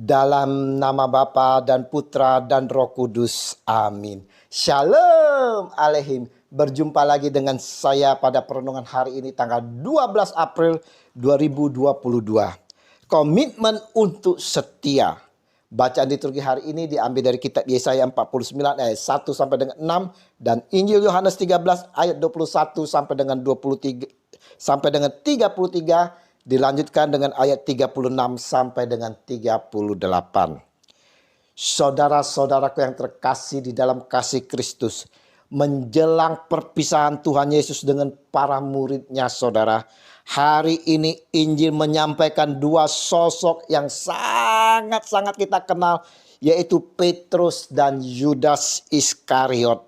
Dalam nama Bapa dan Putra dan Roh Kudus. Amin. Shalom Aleihim. Berjumpa lagi dengan saya pada perenungan hari ini tanggal 12 April 2022. Komitmen untuk setia. Bacaan liturgi hari ini diambil dari kitab Yesaya 49 ayat 1 sampai dengan 6 dan Injil Yohanes 13 ayat 21 sampai dengan 23 sampai dengan 33, dilanjutkan dengan ayat 36 sampai dengan 38. Saudara-saudaraku yang terkasih di dalam kasih Kristus, menjelang perpisahan Tuhan Yesus dengan para muridnya, saudara, hari ini Injil menyampaikan dua sosok yang sangat-sangat kita kenal, yaitu Petrus dan Yudas Iskariot.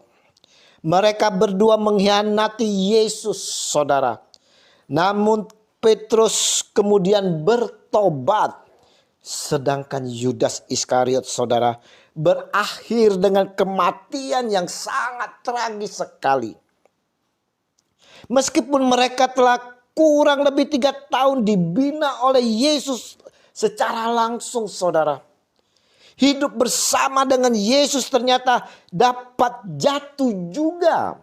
Mereka berdua mengkhianati Yesus, saudara. Namun Petrus kemudian bertobat. Sedangkan Yudas Iskariot, saudara, berakhir dengan kematian yang sangat tragis sekali. Meskipun mereka telah kurang lebih 3 tahun dibina oleh Yesus secara langsung, saudara, hidup bersama dengan Yesus ternyata dapat jatuh juga,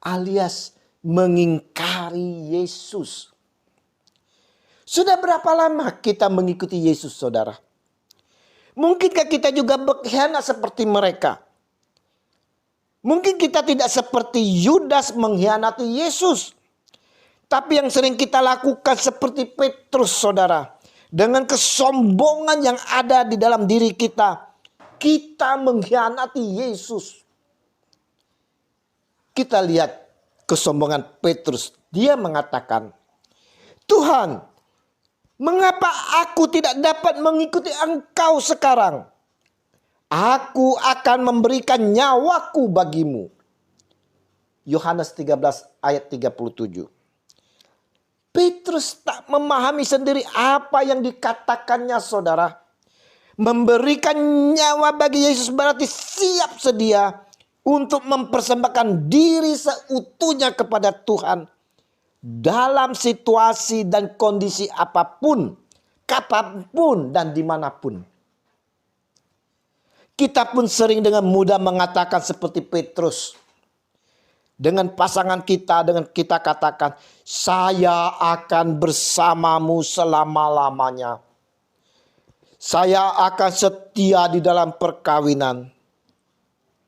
alias mengingkari Yesus. Sudah berapa lama kita mengikuti Yesus, saudara? Mungkinkah kita juga berkhianat seperti mereka? Mungkin kita tidak seperti Yudas mengkhianati Yesus. Tapi yang sering kita lakukan seperti Petrus, saudara. Dengan kesombongan yang ada di dalam diri kita, kita mengkhianati Yesus. Kita lihat kesombongan Petrus. Dia mengatakan, Tuhan, mengapa aku tidak dapat mengikuti Engkau sekarang? Aku akan memberikan nyawaku bagimu. Yohanes 13 ayat 37. Petrus tak memahami sendiri apa yang dikatakannya, saudara. Memberikan nyawa bagi Yesus berarti siap sedia untuk mempersembahkan diri seutuhnya kepada Tuhan. Dalam situasi dan kondisi apapun, kapanpun dan dimanapun. Kita pun sering dengan mudah mengatakan seperti Petrus. Dengan pasangan kita, dengan kita katakan, saya akan bersamamu selama-lamanya. Saya akan setia di dalam perkawinan.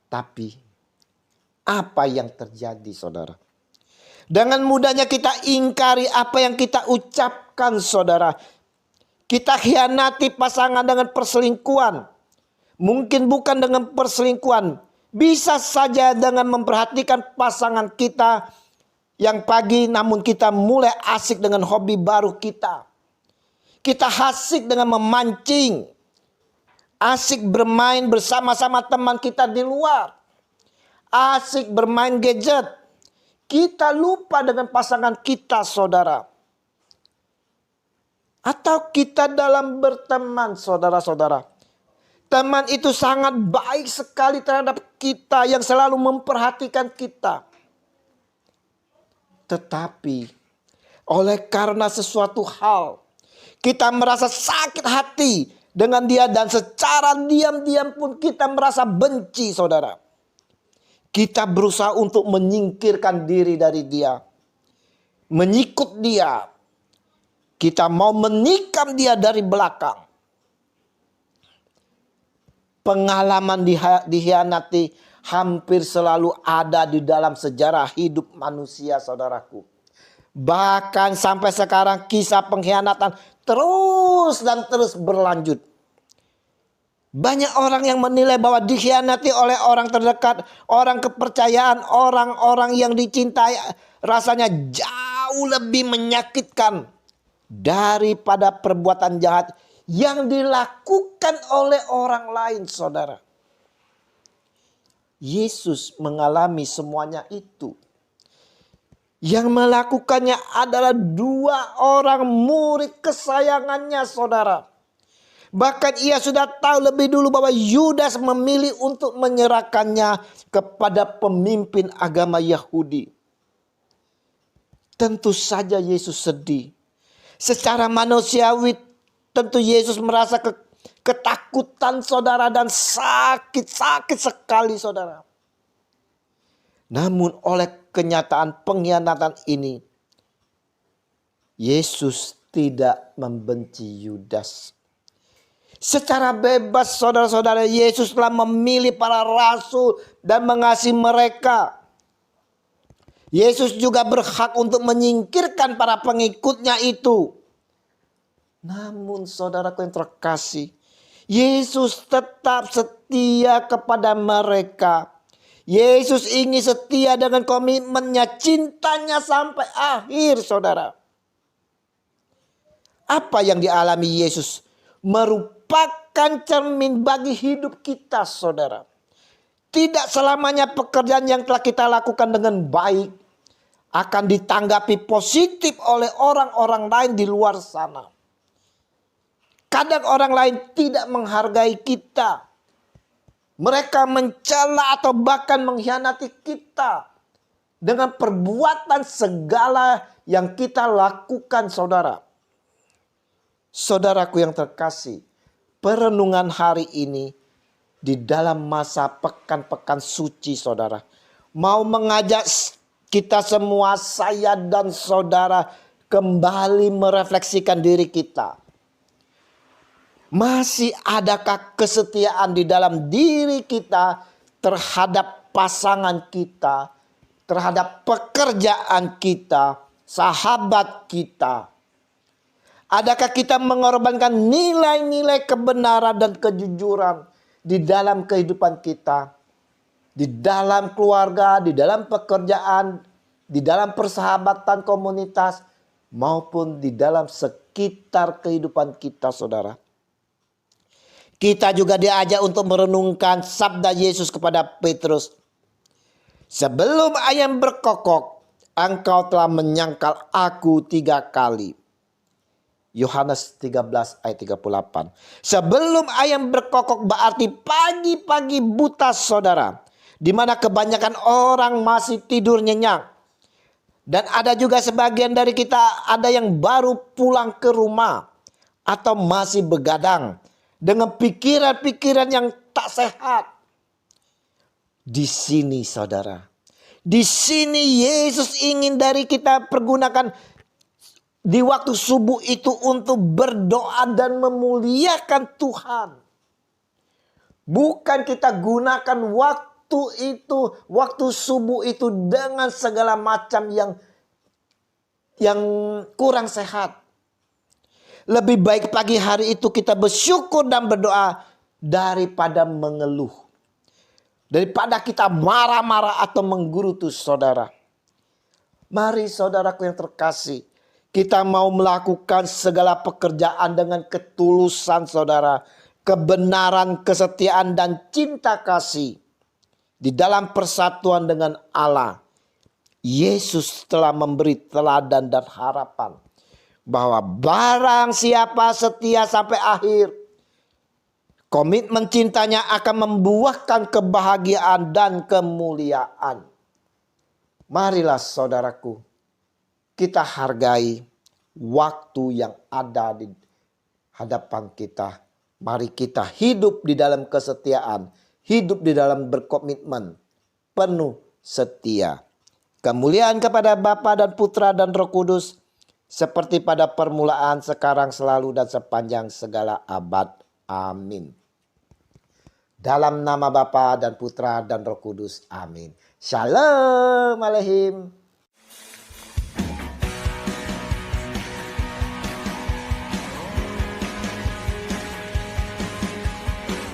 Tapi apa yang terjadi, saudara? Dengan mudahnya kita ingkari apa yang kita ucapkan, saudara. Kita khianati pasangan dengan perselingkuhan. Mungkin bukan dengan perselingkuhan. Bisa saja dengan memperhatikan pasangan kita yang pagi, namun kita mulai asik dengan hobi baru kita. Kita asik dengan memancing. Asik bermain bersama-sama teman kita di luar. Asik bermain gadget. Kita lupa dengan pasangan kita, saudara. Atau kita dalam berteman, saudara-saudara. Teman itu sangat baik sekali terhadap kita, yang selalu memperhatikan kita. Tetapi oleh karena sesuatu hal, kita merasa sakit hati dengan dia, dan secara diam-diam pun kita merasa benci, saudara. Kita berusaha untuk menyingkirkan diri dari dia. Menyikut dia. Kita mau menikam dia dari belakang. Pengalaman dikhianati hampir selalu ada di dalam sejarah hidup manusia, saudaraku. Bahkan sampai sekarang kisah pengkhianatan terus dan terus berlanjut. Banyak orang yang menilai bahwa dikhianati oleh orang terdekat, orang kepercayaan, orang-orang yang dicintai rasanya jauh lebih menyakitkan daripada perbuatan jahat yang dilakukan oleh orang lain, saudara. Yesus mengalami semuanya itu. Yang melakukannya adalah 2 orang murid kesayangannya, saudara. Bahkan ia sudah tahu lebih dulu bahwa Yudas memilih untuk menyerahkannya kepada pemimpin agama Yahudi. Tentu saja Yesus sedih. Secara manusiawi tentu Yesus merasa ketakutan ketakutan saudara dan sakit sekali saudara. Namun oleh kenyataan pengkhianatan ini, Yesus tidak membenci Yudas. Secara bebas saudara-saudara, Yesus telah memilih para rasul dan mengasihi mereka. Yesus juga berhak untuk menyingkirkan para pengikutnya itu. Namun saudaraku yang terkasih, Yesus tetap setia kepada mereka. Yesus ingin setia dengan komitmennya, cintanya sampai akhir saudara. Apa yang dialami Yesus merupakan cermin bagi hidup kita saudara. Tidak selamanya pekerjaan yang telah kita lakukan dengan baik akan ditanggapi positif oleh orang-orang lain di luar sana. Kadang orang lain tidak menghargai kita. Mereka mencela atau bahkan mengkhianati kita dengan perbuatan segala yang kita lakukan saudara. Saudaraku yang terkasih, perenungan hari ini di dalam masa pekan-pekan suci saudara, mau mengajak kita semua, saya dan saudara, kembali merefleksikan diri kita. Masih adakah kesetiaan di dalam diri kita terhadap pasangan kita, terhadap pekerjaan kita, sahabat kita? Adakah kita mengorbankan nilai-nilai kebenaran dan kejujuran di dalam kehidupan kita? Di dalam keluarga, di dalam pekerjaan, di dalam persahabatan komunitas, maupun di dalam sekitar kehidupan kita saudara. Kita juga diajak untuk merenungkan sabda Yesus kepada Petrus. Sebelum ayam berkokok, engkau telah menyangkal aku 3 kali. Yohanes 13 ayat 38. Sebelum ayam berkokok berarti pagi-pagi buta saudara. Di mana kebanyakan orang masih tidur nyenyak. Dan ada juga sebagian dari kita ada yang baru pulang ke rumah. Atau masih begadang. Dengan pikiran-pikiran yang tak sehat. Di sini saudara. Di sini Yesus ingin dari kita pergunakan di waktu subuh itu untuk berdoa dan memuliakan Tuhan. Bukan kita gunakan waktu itu, waktu subuh itu dengan segala macam yang kurang sehat. Lebih baik pagi hari itu kita bersyukur dan berdoa daripada mengeluh. Daripada kita marah-marah atau menggerutu saudara. Mari saudaraku yang terkasih. Kita mau melakukan segala pekerjaan dengan ketulusan saudara. Kebenaran, kesetiaan dan cinta kasih. Di dalam persatuan dengan Allah. Yesus telah memberi teladan dan harapan. Bahwa barang siapa setia sampai akhir, komitmen cintanya akan membuahkan kebahagiaan dan kemuliaan. Marilah saudaraku, kita hargai waktu yang ada di hadapan kita. Mari kita hidup di dalam kesetiaan, hidup di dalam berkomitmen, penuh setia. Kemuliaan kepada Bapa dan Putra dan Roh Kudus, seperti pada permulaan, sekarang, selalu, dan sepanjang segala abad. Amin. Dalam nama Bapa dan Putra dan Roh Kudus. Amin. Shalom Aleihim.